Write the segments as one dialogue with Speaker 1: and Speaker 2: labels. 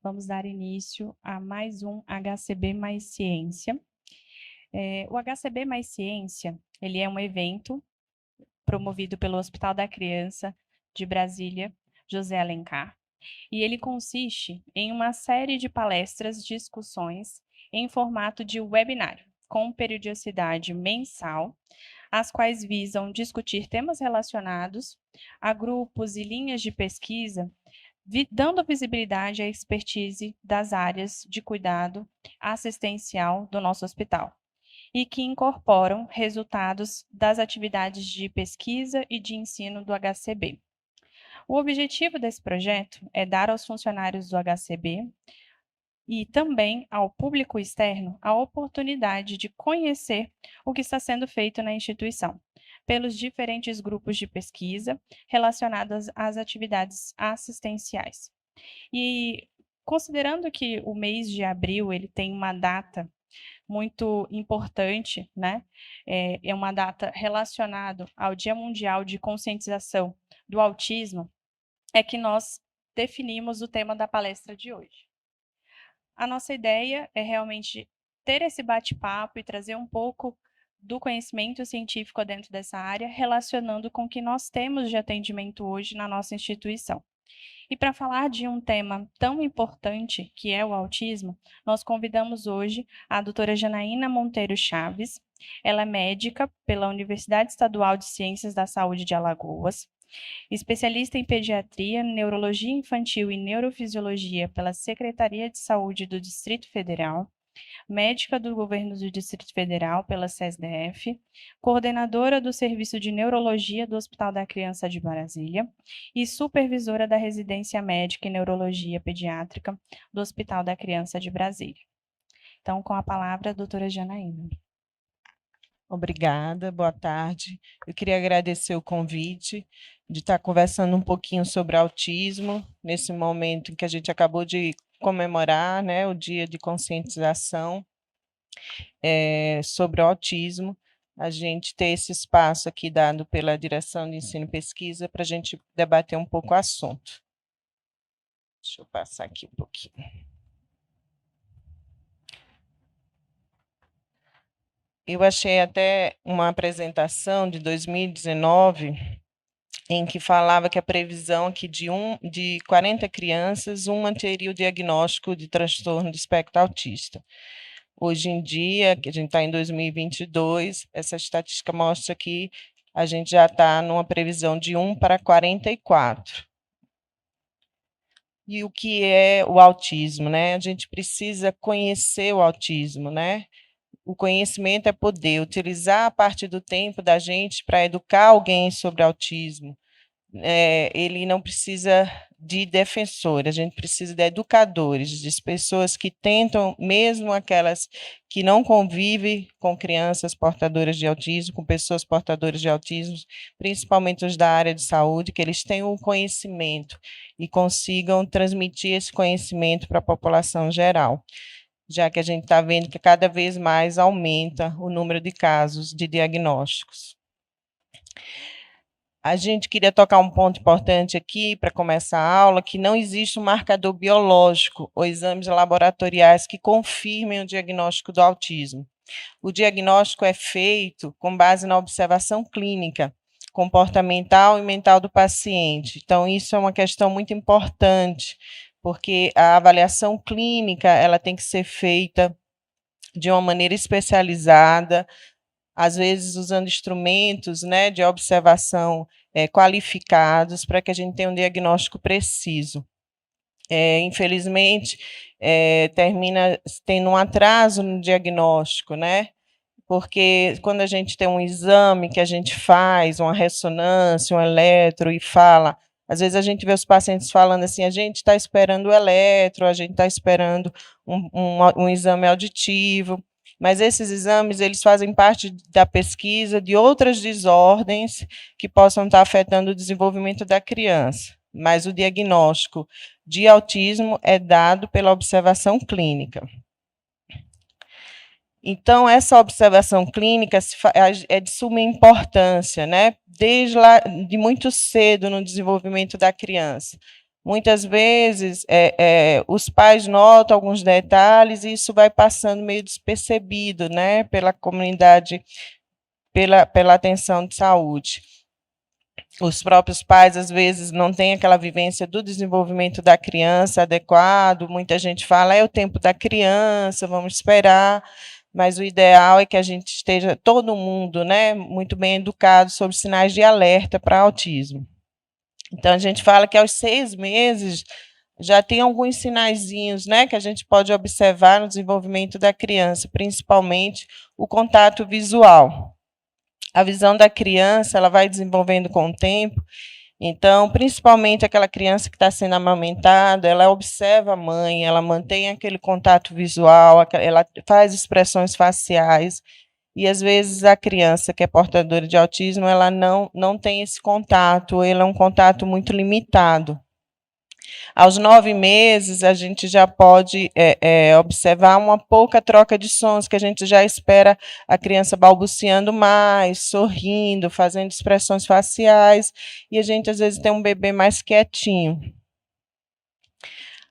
Speaker 1: vamos dar início a mais um HCB Mais Ciência. O HCB Mais Ciência, ele é um evento promovido pelo Hospital da Criança de Brasília, José Alencar, e ele consiste em uma série de palestras, discussões em formato de webinário, com periodicidade mensal, as quais visam discutir temas relacionados a grupos e linhas de pesquisa, dando visibilidade à expertise das áreas de cuidado assistencial do nosso hospital, e que incorporam resultados das atividades de pesquisa e de ensino do HCB. O objetivo desse projeto é dar aos funcionários do HCB e também ao público externo a oportunidade de conhecer o que está sendo feito na instituição, pelos diferentes grupos de pesquisa relacionados às atividades assistenciais. E considerando que o mês de abril ele tem uma data muito importante, né? É uma data relacionada ao Dia Mundial de Conscientização do Autismo, é que nós definimos o tema da palestra de hoje. A nossa ideia é realmente ter esse bate-papo e trazer um pouco do conhecimento científico dentro dessa área, relacionando com o que nós temos de atendimento hoje na nossa instituição. E para falar de um tema tão importante, que é o autismo, nós convidamos hoje a doutora Janaína Monteiro Chaves. Ela é médica pela Universidade Estadual de Ciências da Saúde de Alagoas, especialista em pediatria, neurologia infantil e neurofisiologia pela Secretaria de Saúde do Distrito Federal, médica do Governo do Distrito Federal pela SESDF, coordenadora do Serviço de Neurologia do Hospital da Criança de Brasília e supervisora da Residência Médica em Neurologia Pediátrica do Hospital da Criança de Brasília. Então, com a palavra, a doutora Janaína.
Speaker 2: Obrigada, boa tarde. Eu queria agradecer o convite de estar conversando um pouquinho sobre autismo, nesse momento em que a gente acabou de comemorar, né, o Dia de Conscientização sobre o autismo. A gente ter esse espaço aqui dado pela Direção de Ensino e Pesquisa para a gente debater um pouco o assunto. Deixa eu passar aqui um pouquinho. Eu achei até uma apresentação de 2019 em que falava que a previsão aqui de 40 crianças, uma teria o diagnóstico de transtorno do espectro autista. Hoje em dia, que a gente está em 2022, essa estatística mostra que a gente já está numa previsão de 1 para 44. E o que é o autismo, né? A gente precisa conhecer o autismo, né? O conhecimento é poder, utilizar a parte do tempo da gente para educar alguém sobre autismo. Ele não precisa de defensor, a gente precisa de educadores, de pessoas que tentam, mesmo aquelas que não convivem com crianças portadoras de autismo, com pessoas portadoras de autismo, principalmente os da área de saúde, que eles tenham o conhecimento e consigam transmitir esse conhecimento para a população geral, já que a gente está vendo que cada vez mais aumenta o número de casos de diagnósticos. A gente queria tocar um ponto importante aqui para começar a aula, que não existe um marcador biológico ou exames laboratoriais que confirmem o diagnóstico do autismo. O diagnóstico é feito com base na observação clínica, comportamental e mental do paciente. Então, isso é uma questão muito importante, porque a avaliação clínica ela tem que ser feita de uma maneira especializada, às vezes usando instrumentos, né, de observação qualificados, para que a gente tenha um diagnóstico preciso. Infelizmente, termina tendo um atraso no diagnóstico, né? Porque quando a gente tem um exame que a gente faz, uma ressonância, um eletro, e fala, às vezes a gente vê os pacientes falando assim, a gente está esperando o eletro, a gente está esperando um exame auditivo, mas esses exames eles fazem parte da pesquisa de outras desordens que possam estar afetando o desenvolvimento da criança, mas o diagnóstico de autismo é dado pela observação clínica. Então, essa observação clínica é de suma importância, né? Desde lá, de muito cedo no desenvolvimento da criança, Muitas vezes, os pais notam alguns detalhes e isso vai passando meio despercebido, né, pela comunidade, pela atenção de saúde. Os próprios pais, às vezes, não têm aquela vivência do desenvolvimento da criança adequado. Muita gente fala, é o tempo da criança, vamos esperar. Mas o ideal é que a gente esteja, todo mundo, né, muito bem educado sobre sinais de alerta para autismo. Então, a gente fala que aos 6 meses já tem alguns sinaizinhos, né, que a gente pode observar no desenvolvimento da criança, principalmente o contato visual. A visão da criança ela vai desenvolvendo com o tempo, então, principalmente aquela criança que está sendo amamentada, ela observa a mãe, ela mantém aquele contato visual, ela faz expressões faciais, e às vezes a criança que é portadora de autismo, ela não tem esse contato, ele é um contato muito limitado. Aos 9 meses, a gente já pode observar uma pouca troca de sons, que a gente já espera a criança balbuciando mais, sorrindo, fazendo expressões faciais, e a gente, às vezes, tem um bebê mais quietinho.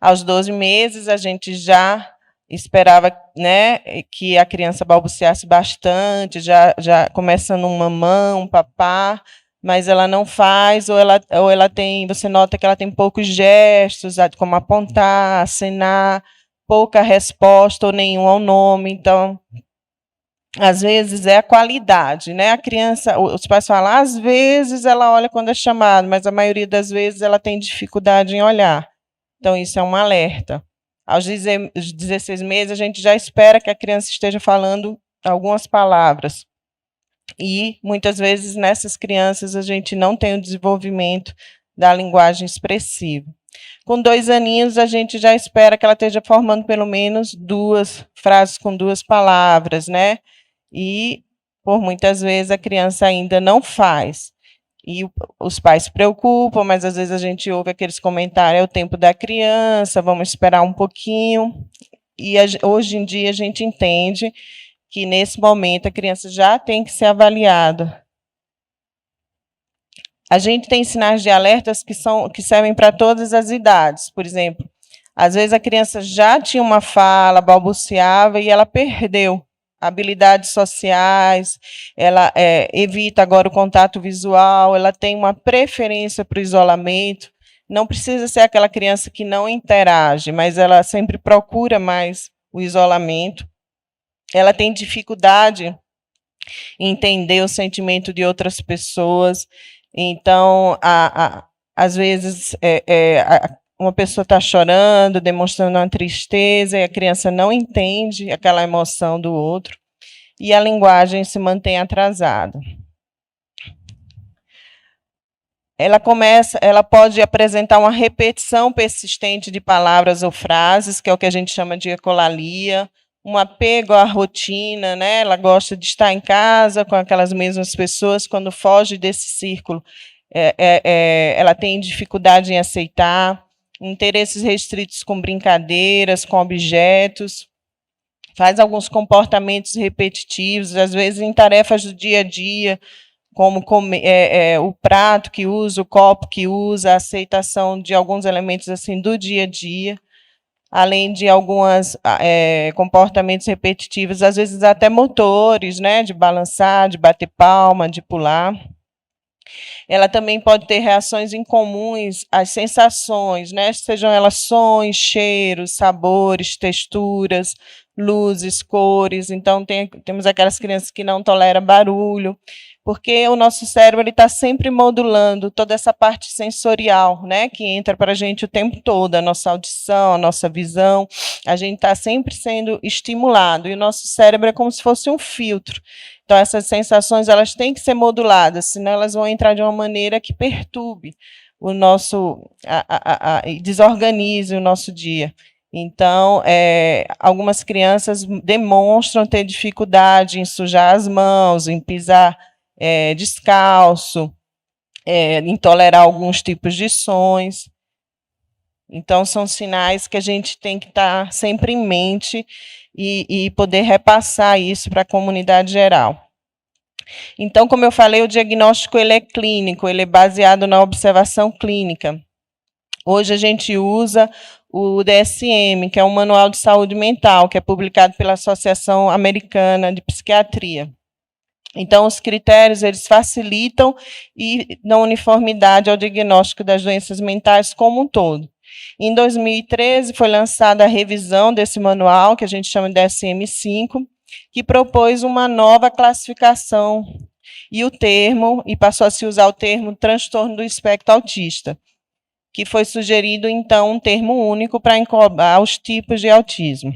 Speaker 2: Aos 12 meses, a gente já esperava, né, que a criança balbuciasse bastante, já começando um mamão, um papá, mas ela não faz, ou ela tem, você nota que ela tem poucos gestos, como apontar, acenar, pouca resposta ou nenhum ao nome. Então, às vezes é a qualidade, né? A criança, os pais falam, às vezes ela olha quando é chamado, mas a maioria das vezes ela tem dificuldade em olhar. Então, isso é um alerta. Aos 16 meses, a gente já espera que a criança esteja falando algumas palavras. E, muitas vezes, nessas crianças, a gente não tem o desenvolvimento da linguagem expressiva. Com 2 aninhos, a gente já espera que ela esteja formando pelo menos 2 frases com 2 palavras, né? E, por muitas vezes, a criança ainda não faz. E os pais se preocupam, mas às vezes a gente ouve aqueles comentários, é o tempo da criança, vamos esperar um pouquinho. E hoje em dia a gente entende que, nesse momento, a criança já tem que ser avaliada. A gente tem sinais de alertas que servem para todas as idades. Por exemplo, às vezes a criança já tinha uma fala, balbuciava, e ela perdeu habilidades sociais, ela evita agora o contato visual, ela tem uma preferência para o isolamento. Não precisa ser aquela criança que não interage, mas ela sempre procura mais o isolamento. Ela tem dificuldade em entender o sentimento de outras pessoas. Então, às vezes, uma pessoa está chorando, demonstrando uma tristeza, e a criança não entende aquela emoção do outro, e a linguagem se mantém atrasada. Ela pode apresentar uma repetição persistente de palavras ou frases, que é o que a gente chama de ecolalia, um apego à rotina, né? Ela gosta de estar em casa com aquelas mesmas pessoas, quando foge desse círculo, ela tem dificuldade em aceitar, interesses restritos com brincadeiras, com objetos, faz alguns comportamentos repetitivos, às vezes em tarefas do dia a dia, como o prato que usa, o copo que usa, a aceitação de alguns elementos assim do dia a dia, além de alguns comportamentos repetitivos, às vezes até motores, né, de balançar, de bater palma, de pular. Ela também pode ter reações incomuns às sensações, né, sejam elas sons, cheiros, sabores, texturas, luzes, cores. Então, temos aquelas crianças que não toleram barulho, porque o nosso cérebro está sempre modulando toda essa parte sensorial, né, que entra para a gente o tempo todo, a nossa audição, a nossa visão, a gente está sempre sendo estimulado, e o nosso cérebro é como se fosse um filtro. Então, essas sensações elas têm que ser moduladas, senão elas vão entrar de uma maneira que perturbe o nosso, e desorganize o nosso dia. Então, algumas crianças demonstram ter dificuldade em sujar as mãos, em pisar descalço, em tolerar alguns tipos de sons. Então, são sinais que a gente tem que estar sempre em mente e poder repassar isso para a comunidade geral. Então, como eu falei, o diagnóstico ele é clínico, ele é baseado na observação clínica. Hoje a gente usa o DSM, que é um Manual de Saúde Mental, que é publicado pela Associação Americana de Psiquiatria. Então, os critérios eles facilitam e dão uniformidade ao diagnóstico das doenças mentais como um todo. Em 2013, foi lançada a revisão desse manual, que a gente chama de DSM-5, que propôs uma nova classificação e passou a se usar o termo transtorno do espectro autista, que foi sugerido, então, um termo único para englobar os tipos de autismo.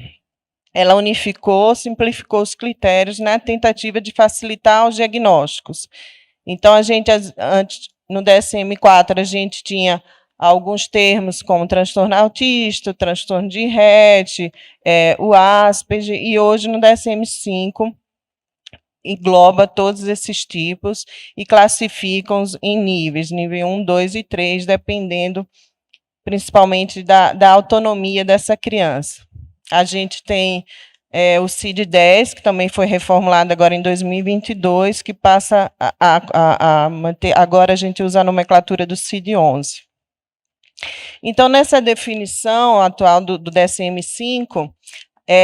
Speaker 2: Ela unificou, simplificou os critérios na tentativa de facilitar os diagnósticos. Então, antes, no DSM-4, a gente tinha alguns termos como transtorno autista, transtorno de Rett, o Asperger, e hoje no DSM-5 engloba todos esses tipos e classifica-os em nível 1, 2 e 3, dependendo principalmente da autonomia dessa criança. A gente tem o CID-10, que também foi reformulado agora em 2022, que passa a manter, agora a gente usa a nomenclatura do CID-11. Então, nessa definição atual do DSM-5,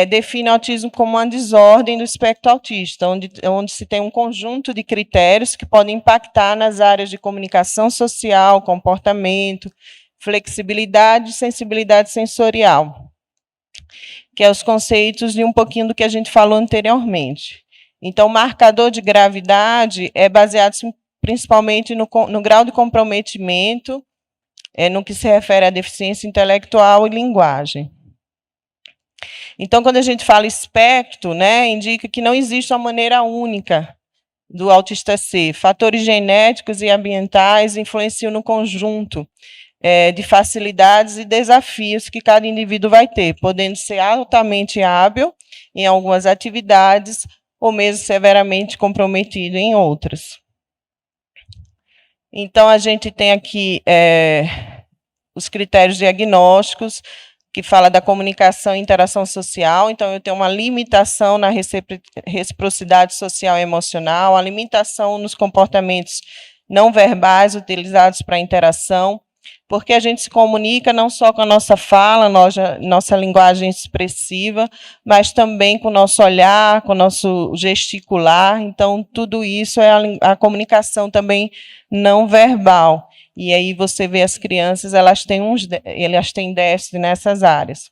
Speaker 2: define o autismo como uma desordem do espectro autista, onde se tem um conjunto de critérios que podem impactar nas áreas de comunicação social, comportamento, flexibilidade e sensibilidade sensorial, que é os conceitos de um pouquinho do que a gente falou anteriormente. Então, o marcador de gravidade é baseado principalmente no grau de comprometimento, no que se refere à deficiência intelectual e linguagem. Então, quando a gente fala espectro, indica que não existe uma maneira única do autista ser. Fatores genéticos e ambientais influenciam no conjunto de facilidades e desafios que cada indivíduo vai ter, podendo ser altamente hábil em algumas atividades ou mesmo severamente comprometido em outras. Então, a gente tem aqui os critérios diagnósticos, que fala da comunicação e interação social. Então, eu tenho uma limitação na reciprocidade social e emocional, a limitação nos comportamentos não verbais utilizados para interação, porque a gente se comunica não só com a nossa fala, nossa linguagem expressiva, mas também com o nosso olhar, com o nosso gesticular. Então, tudo isso é a comunicação também não verbal. E aí você vê as crianças, elas têm déficit nessas áreas.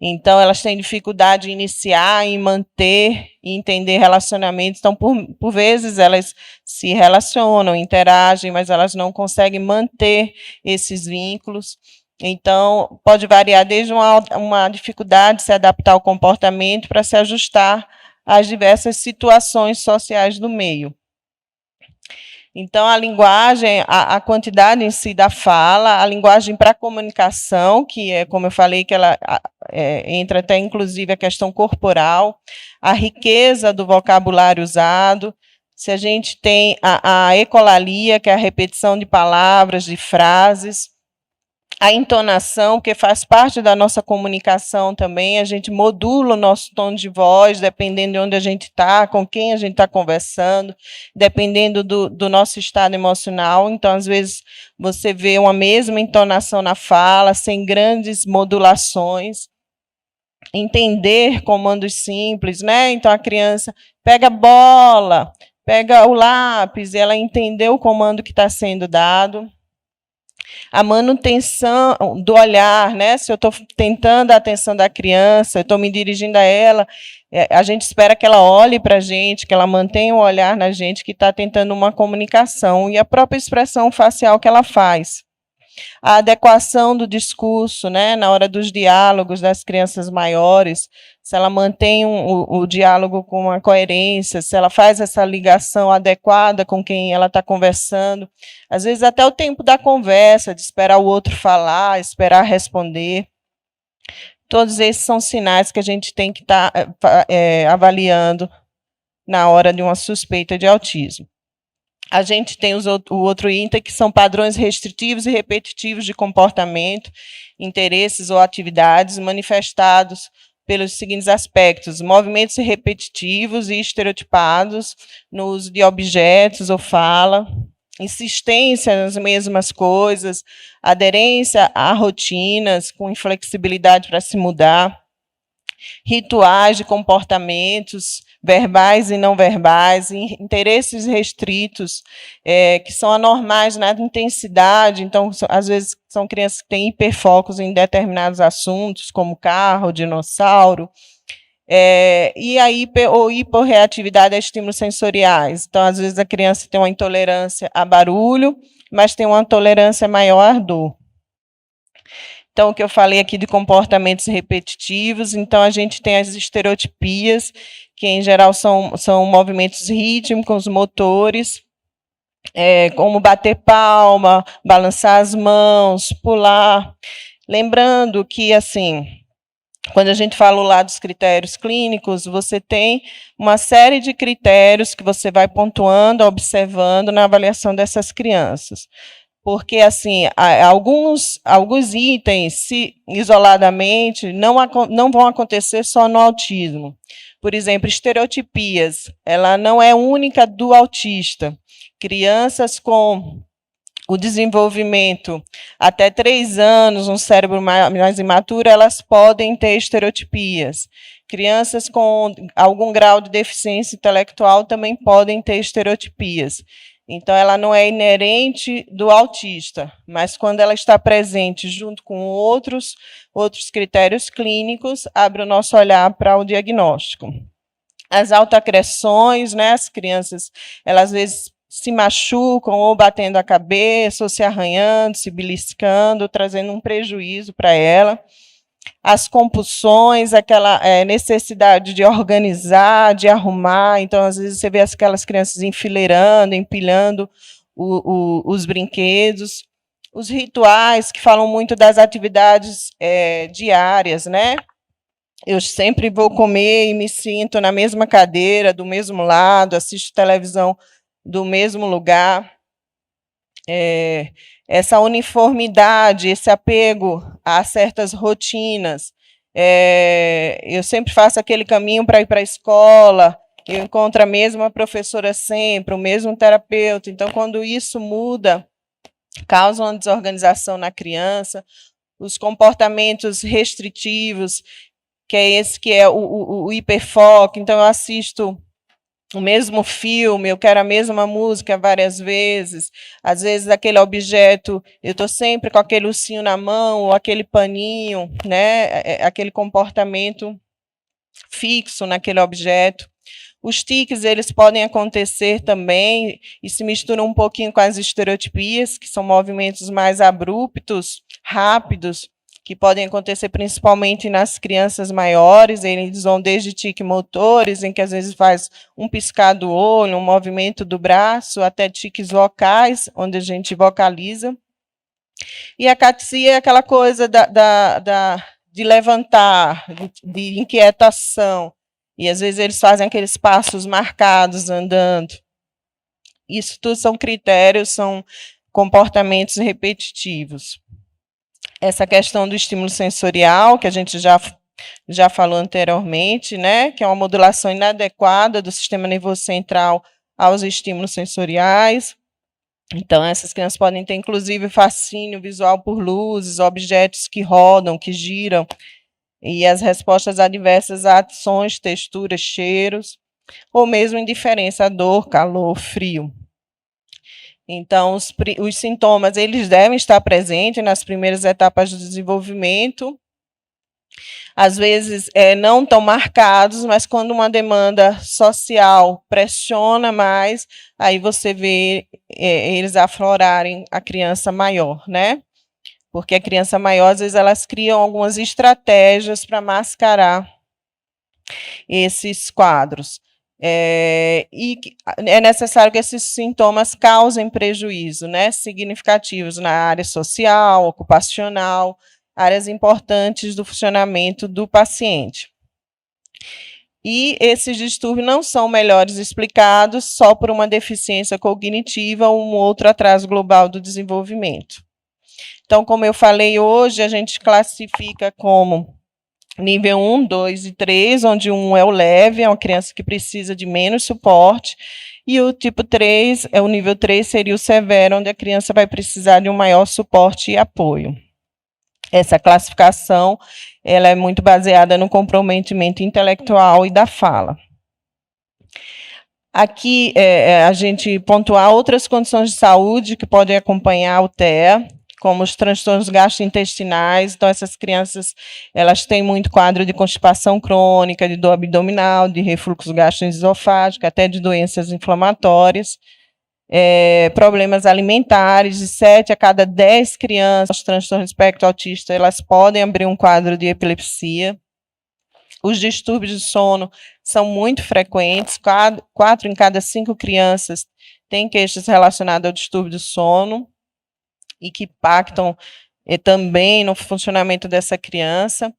Speaker 2: Então, elas têm dificuldade em iniciar, em manter e entender relacionamentos. Então, por vezes, elas se relacionam, interagem, mas elas não conseguem manter esses vínculos. Então, pode variar desde uma dificuldade de se adaptar ao comportamento para se ajustar às diversas situações sociais do meio. Então, a linguagem, a quantidade em si da fala, a linguagem para a comunicação, que é, como eu falei, que ela entra até, inclusive, a questão corporal, a riqueza do vocabulário usado, se a gente tem a ecolalia, que é a repetição de palavras, de frases, a entonação, que faz parte da nossa comunicação também, a gente modula o nosso tom de voz, dependendo de onde a gente está, com quem a gente está conversando, dependendo do nosso estado emocional. Então, às vezes, você vê uma mesma entonação na fala, sem grandes modulações. Entender comandos simples, Então, a criança pega a bola, pega o lápis, e ela entendeu o comando que está sendo dado. A manutenção do olhar, se eu estou tentando a atenção da criança, eu estou me dirigindo a ela, a gente espera que ela olhe para a gente, que ela mantenha o olhar na gente, que está tentando uma comunicação, e a própria expressão facial que ela faz. A adequação do discurso, na hora dos diálogos das crianças maiores, se ela mantém o diálogo com uma coerência, se ela faz essa ligação adequada com quem ela está conversando, às vezes até o tempo da conversa, de esperar o outro falar, esperar responder. Todos esses são sinais que a gente tem que estar avaliando na hora de uma suspeita de autismo. A gente tem o outro item, que são padrões restritivos e repetitivos de comportamento, interesses ou atividades manifestados pelos seguintes aspectos: movimentos repetitivos e estereotipados no uso de objetos ou fala, insistência nas mesmas coisas, aderência a rotinas com inflexibilidade para se mudar, rituais de comportamentos verbais e não verbais, interesses restritos, que são anormais na intensidade, então, às vezes, são crianças que têm hiperfocos em determinados assuntos, como carro, dinossauro, e a ou hiporreatividade a estímulos sensoriais. Então, às vezes, a criança tem uma intolerância a barulho, mas tem uma tolerância maior à dor. Então, o que eu falei aqui de comportamentos repetitivos, então a gente tem as estereotipias, que em geral são movimentos rítmicos, motores, como bater palma, balançar as mãos, pular. Lembrando que, assim, quando a gente fala lá dos critérios clínicos, você tem uma série de critérios que você vai pontuando, observando na avaliação dessas crianças. Porque, assim, alguns itens, se isoladamente, não vão acontecer só no autismo. Por exemplo, estereotipias, ela não é única do autista. Crianças com o desenvolvimento até 3 anos, um cérebro mais imaturo, elas podem ter estereotipias. Crianças com algum grau de deficiência intelectual também podem ter estereotipias. Então, ela não é inerente do autista, mas quando ela está presente junto com outros critérios clínicos, abre o nosso olhar para o diagnóstico. As autoagressões, né, as crianças, elas às vezes se machucam ou batendo a cabeça, ou se arranhando, se beliscando, trazendo um prejuízo para ela. As compulsões, aquela necessidade de organizar, de arrumar. Então, às vezes, você vê aquelas crianças enfileirando, empilhando os brinquedos. Os rituais, que falam muito das atividades diárias, né? Eu sempre vou comer e me sinto na mesma cadeira, do mesmo lado, assisto televisão do mesmo lugar. Essa uniformidade, esse apego a certas rotinas. Eu sempre faço aquele caminho para ir para a escola, eu encontro a mesma professora sempre, o mesmo terapeuta. Então, quando isso muda, causa uma desorganização na criança. Os comportamentos restritivos, que é esse que é o hiperfoco. Então, eu assisto o mesmo filme, eu quero a mesma música várias vezes. Às vezes, aquele objeto, eu estou sempre com aquele ursinho na mão, ou aquele paninho, né? Aquele comportamento fixo naquele objeto. Os tiques, eles podem acontecer também e se misturam um pouquinho com as estereotipias, que são movimentos mais abruptos, rápidos, que podem acontecer principalmente nas crianças maiores. Eles vão desde tique motores, em que às vezes faz um piscar do olho, um movimento do braço, até tiques vocais, onde a gente vocaliza. E a catia é aquela coisa de levantar, de inquietação. E, às vezes, eles fazem aqueles passos marcados andando. Isso tudo são critérios, são comportamentos repetitivos. Essa questão do estímulo sensorial, que a gente já falou anteriormente, né, que é uma modulação inadequada do sistema nervoso central aos estímulos sensoriais. Então, essas crianças podem ter, inclusive, fascínio visual por luzes, objetos que rodam, que giram, e as respostas adversas a ações, texturas, cheiros, ou mesmo indiferença a dor, calor, frio. Então, os sintomas, eles devem estar presentes nas primeiras etapas do desenvolvimento, às vezes não tão marcados, mas quando uma demanda social pressiona mais, aí você vê eles aflorarem a criança maior, né? Porque a criança maior, às vezes, elas criam algumas estratégias para mascarar esses quadros. E é necessário que esses sintomas causem prejuízo, né, significativos na área social, ocupacional, áreas importantes do funcionamento do paciente. E esses distúrbios não são melhores explicados só por uma deficiência cognitiva ou um outro atraso global do desenvolvimento. Então, como eu falei hoje, a gente classifica como nível 1, 2 e 3, onde 1 é o leve, é uma criança que precisa de menos suporte, E o tipo 3, o nível 3 seria o severo, onde a criança vai precisar de um maior suporte e apoio. Essa classificação ela é muito baseada no comprometimento intelectual e da fala. Aqui, a gente pontuar outras condições de saúde que podem acompanhar o TEA, como os transtornos gastrointestinais. Então, essas crianças, elas têm muito quadro de constipação crônica, de dor abdominal, de refluxo gastroesofágico, até de doenças inflamatórias. Problemas alimentares, de 7 a cada 10 crianças, os transtornos do espectro autista, elas podem abrir um quadro de epilepsia. Os distúrbios de sono são muito frequentes, 4 em cada 5 crianças têm queixas relacionadas ao distúrbio do sono e que impactam também no funcionamento dessa criança.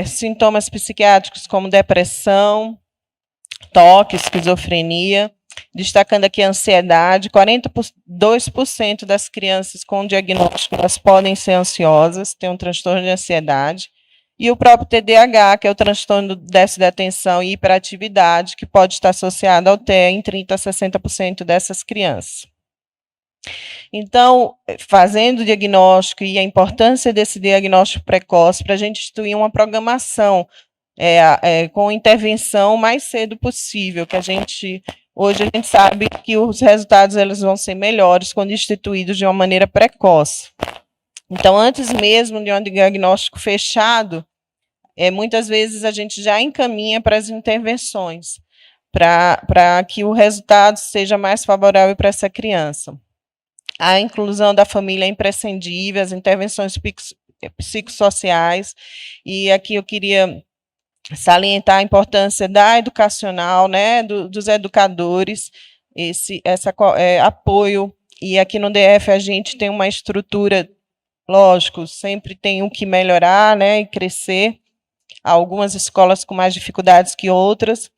Speaker 2: Sintomas psiquiátricos como depressão, toque, esquizofrenia, destacando aqui a ansiedade. 42% das crianças com diagnóstico elas podem ser ansiosas, têm um transtorno de ansiedade. E o próprio TDAH, que é o transtorno do déficit de atenção e hiperatividade, que pode estar associado ao TEA em 30% a 60% dessas crianças. Então, fazendo o diagnóstico e a importância desse diagnóstico precoce para a gente instituir uma programação com intervenção o mais cedo possível, que hoje a gente sabe que os resultados eles vão ser melhores quando instituídos de uma maneira precoce. Então, antes mesmo de um diagnóstico fechado, muitas vezes a gente já encaminha para as intervenções, para que o resultado seja mais favorável para essa criança. A inclusão da família é imprescindível, as intervenções psicossociais, e aqui eu queria salientar a importância da educacional, né, dos educadores, esse apoio, e aqui no DF a gente tem uma estrutura, lógico, sempre tem o que melhorar, né, e crescer, há algumas escolas com mais dificuldades que outras,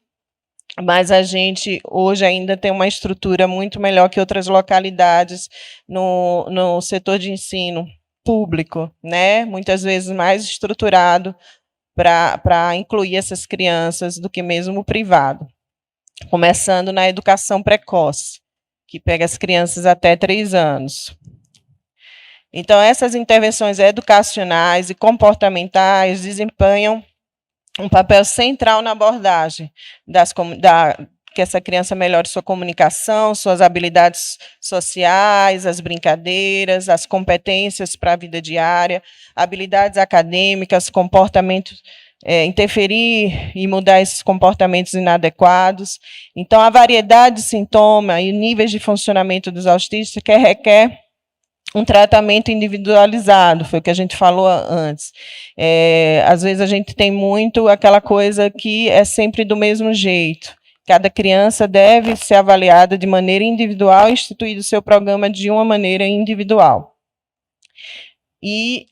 Speaker 2: mas a gente hoje ainda tem uma estrutura muito melhor que outras localidades no setor de ensino público, né, muitas vezes mais estruturado, para incluir essas crianças do que mesmo o privado, começando na educação precoce, que pega as crianças até 3 anos. Então, essas intervenções educacionais e comportamentais desempenham um papel central na abordagem que essa criança melhore sua comunicação, suas habilidades sociais, as brincadeiras, as competências para a vida diária, habilidades acadêmicas, comportamentos, interferir e mudar esses comportamentos inadequados. Então, a variedade de sintomas e níveis de funcionamento dos autistas que requer um tratamento individualizado, foi o que a gente falou antes. Às vezes a gente tem muito aquela coisa que é sempre do mesmo jeito. Cada criança deve ser avaliada de maneira individual e instituído o seu programa de uma maneira individual. E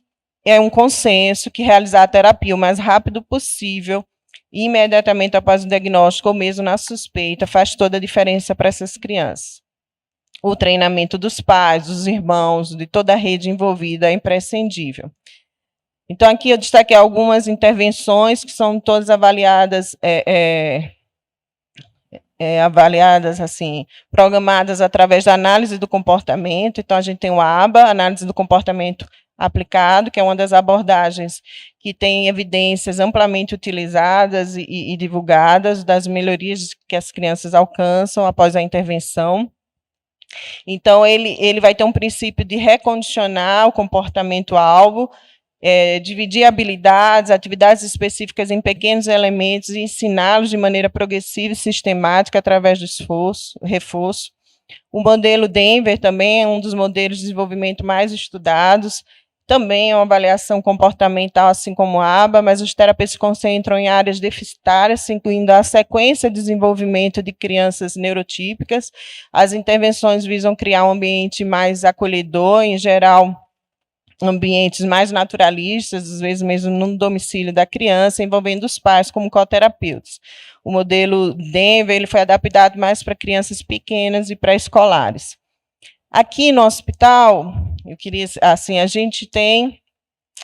Speaker 2: é um consenso que realizar a terapia o mais rápido possível, imediatamente após o diagnóstico ou mesmo na suspeita, faz toda a diferença para essas crianças. O treinamento dos pais, dos irmãos, de toda a rede envolvida é imprescindível. Então, aqui eu destaquei algumas intervenções que são todas avaliadas, assim, programadas através da análise do comportamento. Então, a gente tem o ABA, Análise do Comportamento Aplicado, que é uma das abordagens que tem evidências amplamente utilizadas e divulgadas das melhorias que as crianças alcançam após a intervenção. Então, ele vai ter um princípio de recondicionar o comportamento-alvo, dividir habilidades, atividades específicas em pequenos elementos e ensiná-los de maneira progressiva e sistemática através do reforço. O modelo Denver também é um dos modelos de desenvolvimento mais estudados, também é uma avaliação comportamental, assim como a ABA, mas os terapeutas se concentram em áreas deficitárias, incluindo a sequência de desenvolvimento de crianças neurotípicas. As intervenções visam criar um ambiente mais acolhedor, em geral, ambientes mais naturalistas, às vezes mesmo no domicílio da criança, envolvendo os pais como coterapeutas. O modelo Denver ele foi adaptado mais para crianças pequenas e pré-escolares. Aqui no hospital, eu queria, assim, a gente tem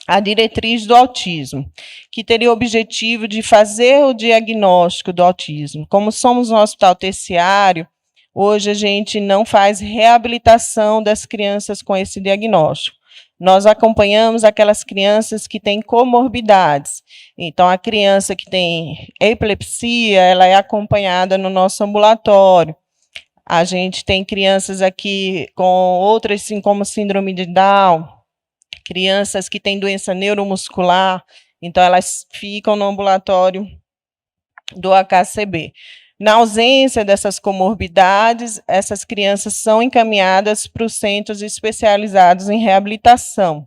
Speaker 2: a diretriz do autismo, que teria o objetivo de fazer o diagnóstico do autismo. Como somos um hospital terciário, hoje a gente não faz reabilitação das crianças com esse diagnóstico. Nós acompanhamos aquelas crianças que têm comorbidades. Então, a criança que tem epilepsia, ela é acompanhada no nosso ambulatório. A gente tem crianças aqui com outras, assim, como síndrome de Down, crianças que têm doença neuromuscular, então elas ficam no ambulatório do HCB. Na ausência dessas comorbidades, essas crianças são encaminhadas para os centros especializados em reabilitação.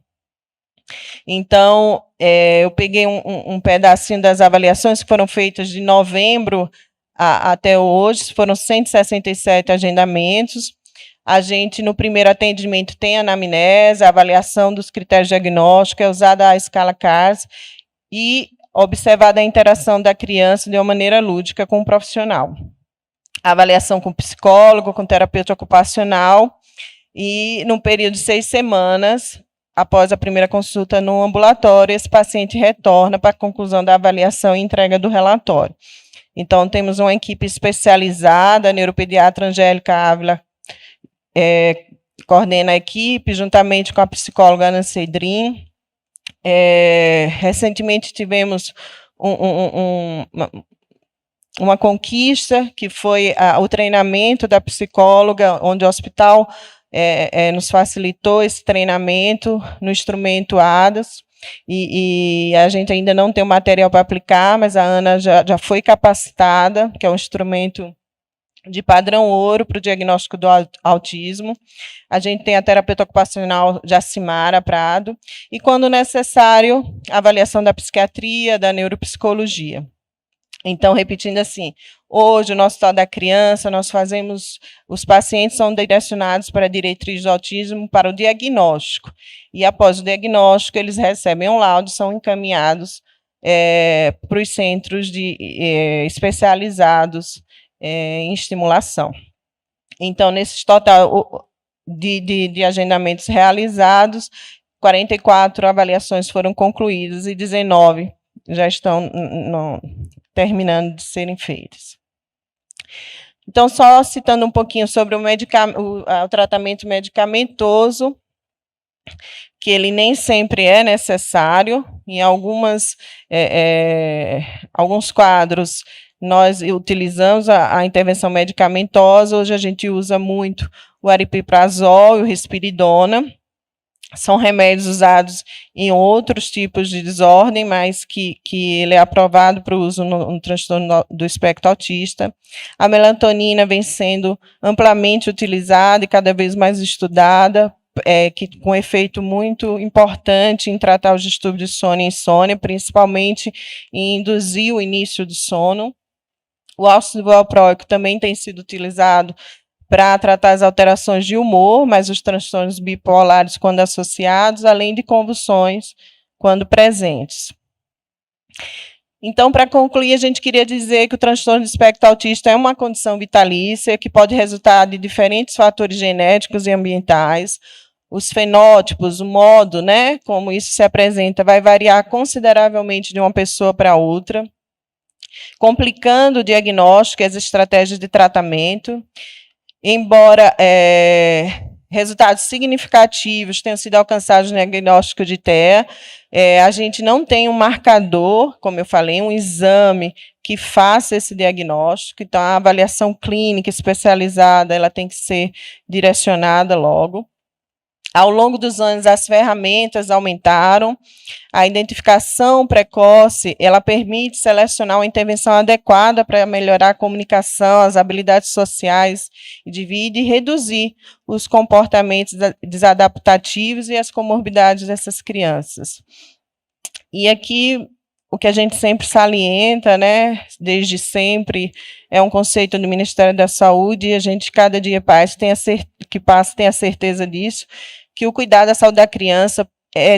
Speaker 2: Então, eu peguei um pedacinho das avaliações que foram feitas de novembro até hoje, foram 167 agendamentos. A gente, no primeiro atendimento, tem a anamnese, a avaliação dos critérios diagnósticos, é usada a escala CARS, e observada a interação da criança de uma maneira lúdica com o profissional. A avaliação com psicólogo, com terapeuta ocupacional, e no período de 6 semanas, após a primeira consulta no ambulatório, esse paciente retorna para a conclusão da avaliação e entrega do relatório. Então, temos uma equipe especializada, a neuropediatra Angélica Ávila coordena a equipe, juntamente com a psicóloga Ana Cedrin. Recentemente tivemos uma conquista, que foi o treinamento da psicóloga, onde o hospital nos facilitou esse treinamento no instrumento ADAS, e a gente ainda não tem o material para aplicar, mas a Ana já foi capacitada, que é um instrumento de padrão ouro para o diagnóstico do autismo. A gente tem a terapeuta ocupacional Jacimara Prado, e, quando necessário, a avaliação da psiquiatria, da neuropsicologia. Então, repetindo assim, hoje, no Hospital da Criança, nós fazemos, os pacientes são direcionados para a diretriz do autismo para o diagnóstico, e, após o diagnóstico, eles recebem um laudo, são encaminhados para os centros especializados em estimulação. Então, nesse total de agendamentos realizados, 44 avaliações foram concluídas e 19 já estão terminando de serem feitas. Então, só citando um pouquinho sobre o tratamento medicamentoso, que ele nem sempre é necessário. Em alguns quadros, nós utilizamos a intervenção medicamentosa. Hoje a gente usa muito o aripiprazol e o risperidona. São remédios usados em outros tipos de desordem, mas que ele é aprovado para o uso no transtorno do espectro autista. A melatonina vem sendo amplamente utilizada e cada vez mais estudada, com efeito muito importante em tratar os distúrbios de sono e insônia, principalmente em induzir o início do sono. O ácido valproico também tem sido utilizado para tratar as alterações de humor, mas os transtornos bipolares quando associados, além de convulsões quando presentes. Então, para concluir, a gente queria dizer que o transtorno do espectro autista é uma condição vitalícia que pode resultar de diferentes fatores genéticos e ambientais. Os fenótipos, o modo, como isso se apresenta, vai variar consideravelmente de uma pessoa para outra, complicando o diagnóstico e as estratégias de tratamento. Embora resultados significativos tenham sido alcançados no diagnóstico de TEA, a gente não tem um marcador, como eu falei, um exame que faça esse diagnóstico. Então, a avaliação clínica especializada ela tem que ser direcionada logo. Ao longo dos anos, as ferramentas aumentaram. A identificação precoce, ela permite selecionar uma intervenção adequada para melhorar a comunicação, as habilidades sociais de vida e reduzir os comportamentos desadaptativos e as comorbidades dessas crianças. E aqui, o que a gente sempre salienta, desde sempre, é um conceito do Ministério da Saúde, e a gente, cada dia que passa, tem a certeza disso, que o cuidado da saúde da criança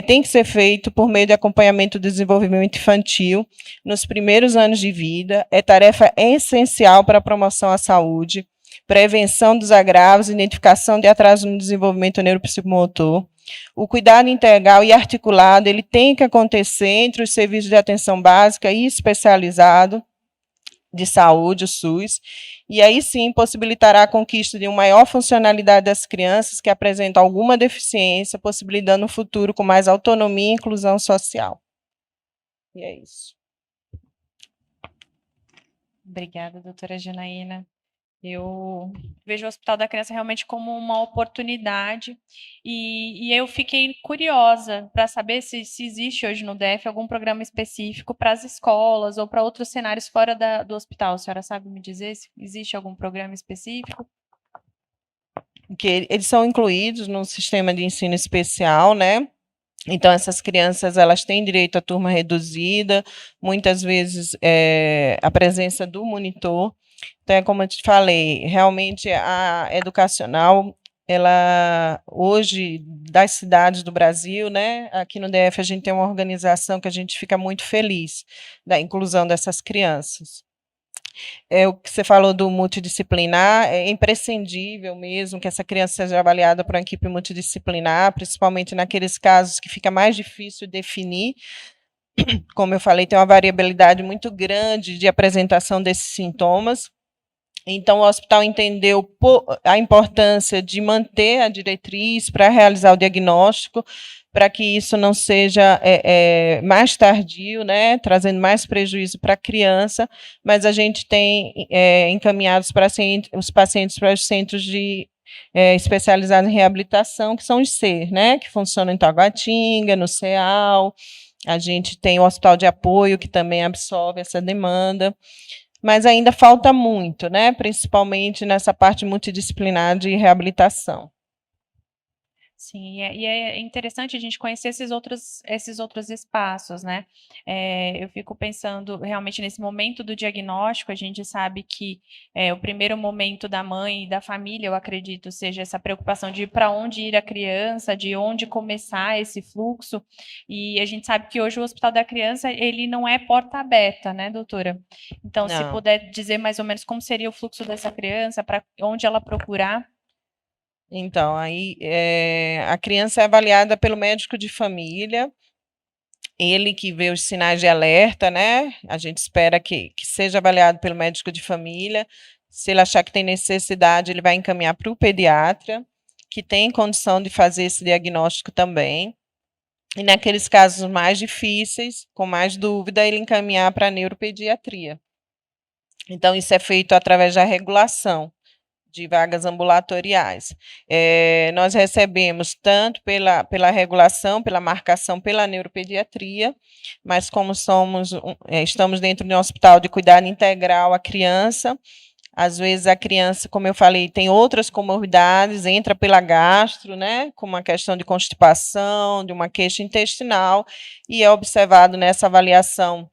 Speaker 2: tem que ser feito por meio de acompanhamento do desenvolvimento infantil nos primeiros anos de vida. É tarefa essencial para a promoção à saúde, prevenção dos agravos, identificação de atraso no desenvolvimento neuropsicomotor, O cuidado integral e articulado, ele tem que acontecer entre os serviços de atenção básica e especializado de saúde, o SUS, e aí sim possibilitará a conquista de uma maior funcionalidade das crianças que apresentam alguma deficiência, possibilitando um futuro com mais autonomia e inclusão social. E é isso.
Speaker 1: Obrigada, doutora Janaína. Eu vejo o Hospital da Criança realmente como uma oportunidade e eu fiquei curiosa para saber se existe hoje no DF algum programa específico para as escolas ou para outros cenários fora do hospital. A senhora sabe me dizer se existe algum programa específico?
Speaker 2: Que eles são incluídos no sistema de ensino especial, né? Então, essas crianças, elas têm direito à turma reduzida, muitas vezes a presença do monitor. Então, é como eu te falei, realmente a educacional, ela, hoje, das cidades do Brasil, né, aqui no DF a gente tem uma organização que a gente fica muito feliz da inclusão dessas crianças. O que você falou do multidisciplinar, é imprescindível mesmo que essa criança seja avaliada por uma equipe multidisciplinar, principalmente naqueles casos que fica mais difícil definir. Como eu falei, tem uma variabilidade muito grande de apresentação desses sintomas. Então, o hospital entendeu a importância de manter a diretriz para realizar o diagnóstico, para que isso não seja mais tardio, né, trazendo mais prejuízo para a criança, mas a gente tem encaminhado os pacientes para os centros especializados em reabilitação, que são os CER, né, que funcionam em Taguatinga, no CEAL. A gente tem o hospital de apoio, que também absorve essa demanda, mas ainda falta muito, né? Principalmente nessa parte multidisciplinar de reabilitação.
Speaker 1: Sim, e é interessante a gente conhecer esses outros espaços, né? Eu fico pensando realmente nesse momento do diagnóstico, a gente sabe que o primeiro momento da mãe e da família, eu acredito, seja essa preocupação de para onde ir a criança, de onde começar esse fluxo, e a gente sabe que hoje o Hospital da Criança, ele não é porta aberta, né, doutora? Então, se puder dizer mais ou menos como seria o fluxo dessa criança, para onde ela procurar.
Speaker 2: Então, aí a criança é avaliada pelo médico de família, ele que vê os sinais de alerta, né? A gente espera que seja avaliado pelo médico de família. Se ele achar que tem necessidade, ele vai encaminhar para o pediatra, que tem condição de fazer esse diagnóstico também. E naqueles casos mais difíceis, com mais dúvida, ele encaminhar para a neuropediatria. Então, isso é feito através da regulação de vagas ambulatoriais. Nós recebemos tanto pela regulação, pela marcação pela neuropediatria, mas como estamos dentro de um hospital de cuidado integral à criança, às vezes a criança, como eu falei, tem outras comorbidades, entra pela gastro, né, com uma questão de constipação, de uma queixa intestinal, e é observado nessa avaliação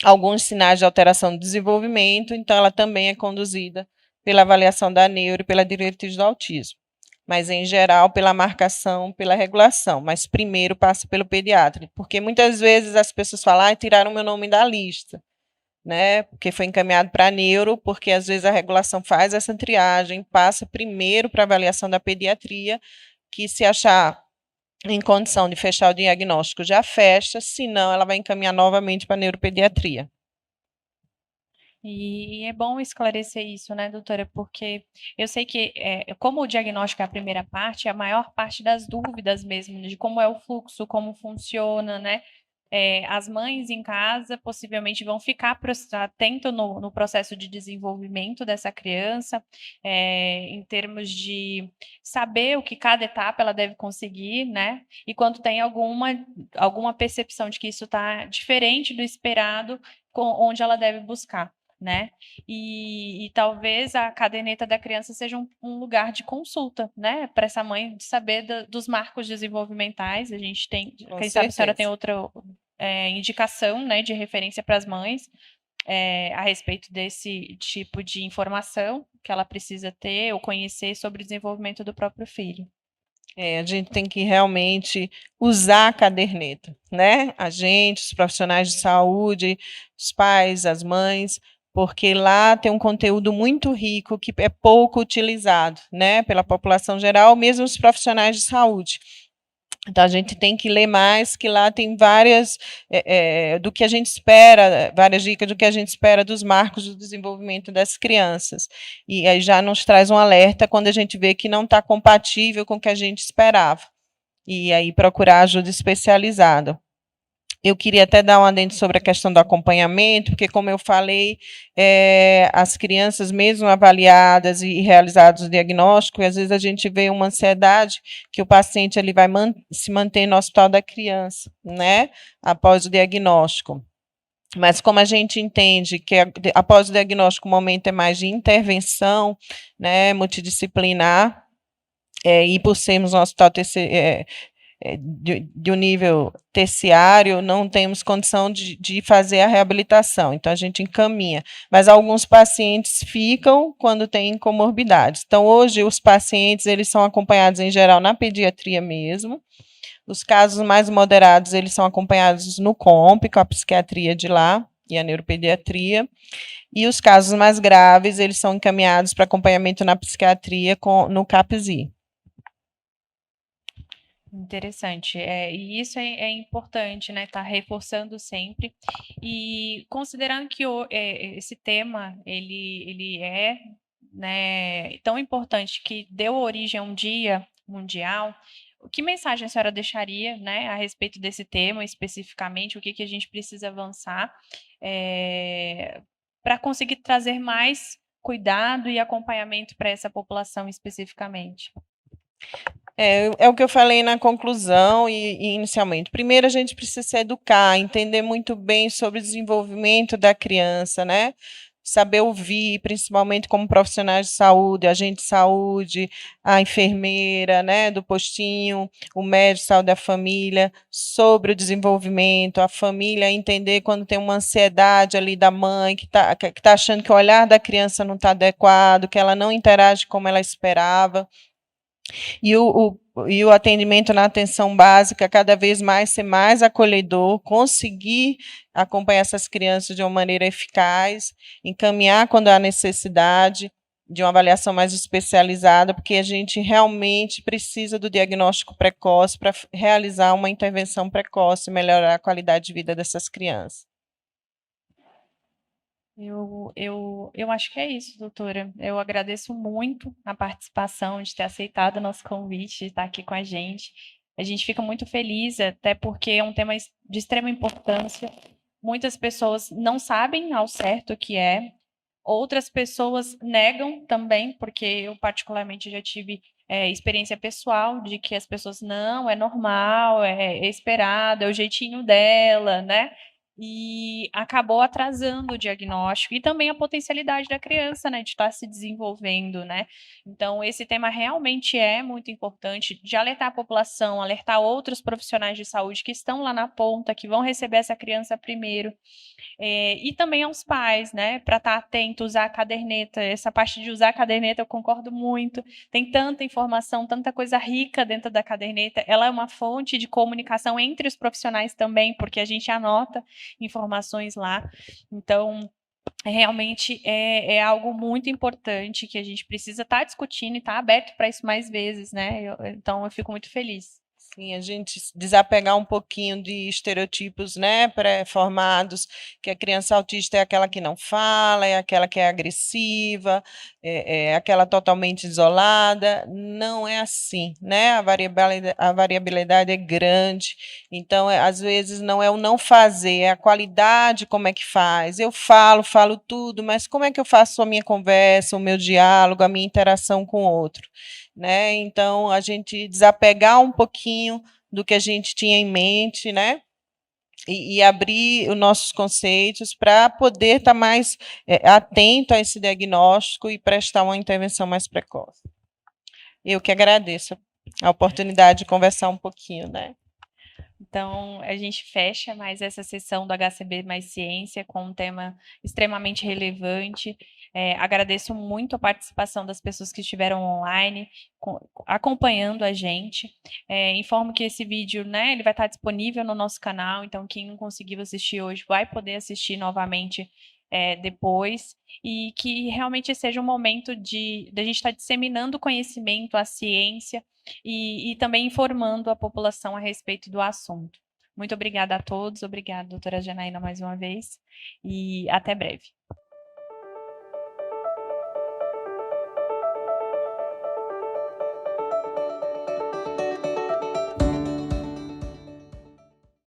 Speaker 2: alguns sinais de alteração do desenvolvimento, então ela também é conduzida pela avaliação da neuro e pela diretriz do autismo. Mas, em geral, pela marcação, pela regulação. Mas primeiro passa pelo pediatra, porque muitas vezes as pessoas falam, tiraram meu nome da lista, né? Porque foi encaminhado para a neuro, porque às vezes a regulação faz essa triagem, passa primeiro para a avaliação da pediatria, que se achar em condição de fechar o diagnóstico, já fecha, senão ela vai encaminhar novamente para a neuropediatria.
Speaker 1: E é bom esclarecer isso, né, doutora? Porque eu sei que, como o diagnóstico é a primeira parte, a maior parte das dúvidas mesmo, de como é o fluxo, como funciona, né? As mães em casa possivelmente vão ficar atento no processo de desenvolvimento dessa criança, em termos de saber o que cada etapa ela deve conseguir, né? E quando tem alguma percepção de que isso está diferente do esperado, onde ela deve buscar. Né? E talvez a caderneta da criança seja um lugar de consulta, né? Para essa mãe de saber dos marcos desenvolvimentais. A gente tem, quem sabe a senhora tem outra indicação, né, de referência para as mães a respeito desse tipo de informação que ela precisa ter ou conhecer sobre o desenvolvimento do próprio filho.
Speaker 2: A gente tem que realmente usar a caderneta, né? A gente, os profissionais de saúde, os pais, as mães, porque lá tem um conteúdo muito rico que é pouco utilizado, né, pela população geral, mesmo os profissionais de saúde. Então, a gente tem que ler mais, que lá tem várias, do que a gente espera, várias dicas do que a gente espera dos marcos do desenvolvimento das crianças. E aí já nos traz um alerta quando a gente vê que não está compatível com o que a gente esperava. E aí procurar ajuda especializada. Eu queria até dar um adendo sobre a questão do acompanhamento, porque, como eu falei, as crianças, mesmo avaliadas e realizados o diagnóstico, às vezes a gente vê uma ansiedade que o paciente ele vai se manter no hospital da criança, né, após o diagnóstico. Mas como a gente entende que após o diagnóstico o momento é mais de intervenção, né, multidisciplinar, e por sermos um hospital de um nível terciário, não temos condição de fazer a reabilitação, então a gente encaminha. Mas alguns pacientes ficam quando têm comorbidades. Então, hoje, os pacientes eles são acompanhados, em geral, na pediatria mesmo. Os casos mais moderados, eles são acompanhados no COMP, com a psiquiatria de lá, e a neuropediatria. E os casos mais graves, eles são encaminhados para acompanhamento na psiquiatria no CAPSI.
Speaker 1: Interessante. E isso é importante, né? Tá reforçando sempre. E considerando que esse tema ele é, né, tão importante que deu origem a um dia mundial, que mensagem a senhora deixaria, né, a respeito desse tema especificamente? O que a gente precisa avançar para conseguir trazer mais cuidado e acompanhamento para essa população especificamente?
Speaker 2: É o que eu falei na conclusão e inicialmente. Primeiro, a gente precisa se educar, entender muito bem sobre o desenvolvimento da criança, né? Saber ouvir, principalmente como profissionais de saúde, agente de saúde, a enfermeira, né, do postinho, o médico de saúde da família, sobre o desenvolvimento, a família entender quando tem uma ansiedade ali da mãe, que tá achando que o olhar da criança não está adequado, que ela não interage como ela esperava. E o atendimento na atenção básica cada vez mais ser mais acolhedor, conseguir acompanhar essas crianças de uma maneira eficaz, encaminhar quando há necessidade de uma avaliação mais especializada, porque a gente realmente precisa do diagnóstico precoce para realizar uma intervenção precoce e melhorar a qualidade de vida dessas crianças.
Speaker 1: Eu acho que é isso, doutora. Eu agradeço muito a participação, de ter aceitado o nosso convite, de estar aqui com a gente. A gente fica muito feliz, até porque é um tema de extrema importância. Muitas pessoas não sabem ao certo o que é, outras pessoas negam também, porque eu, particularmente, já tive experiência pessoal de que as pessoas, não, é normal, é esperado, é o jeitinho dela, né? E acabou atrasando o diagnóstico e também a potencialidade da criança, né, de estar se desenvolvendo, né? Então, esse tema realmente é muito importante de alertar a população, alertar outros profissionais de saúde que estão lá na ponta, que vão receber essa criança primeiro. E também aos pais, né, para estar atento, usar a caderneta. Essa parte de usar a caderneta eu concordo muito. Tem tanta informação, tanta coisa rica dentro da caderneta. Ela é uma fonte de comunicação entre os profissionais também, porque a gente anota informações lá. Então, realmente é algo muito importante que a gente precisa estar discutindo e estar aberto para isso mais vezes, né? Então, eu fico muito feliz.
Speaker 2: Sim, a gente desapegar um pouquinho de estereotipos, né, pré-formados, que a criança autista é aquela que não fala, é aquela que é agressiva, é aquela totalmente isolada. Não é assim, né? A variabilidade é grande, então, às vezes, não é o não fazer, é a qualidade, como é que faz. Eu falo tudo, mas como é que eu faço a minha conversa, o meu diálogo, a minha interação com o outro? Né? Então, a gente desapegar um pouquinho do que a gente tinha em mente, né? E abrir os nossos conceitos para poder estar mais atento a esse diagnóstico e prestar uma intervenção mais precoce. Eu que agradeço a oportunidade de conversar um pouquinho, né?
Speaker 1: Então, a gente fecha mais essa sessão do HCB Mais Ciência com um tema extremamente relevante. Agradeço muito a participação das pessoas que estiveram online, acompanhando a gente. Informo que esse vídeo, né, ele vai estar disponível no nosso canal, então quem não conseguiu assistir hoje vai poder assistir novamente depois, e que realmente seja um momento de a gente estar disseminando o conhecimento, a ciência, e também informando a população a respeito do assunto. Muito obrigada a todos, obrigada, doutora Janaína, mais uma vez, e até breve.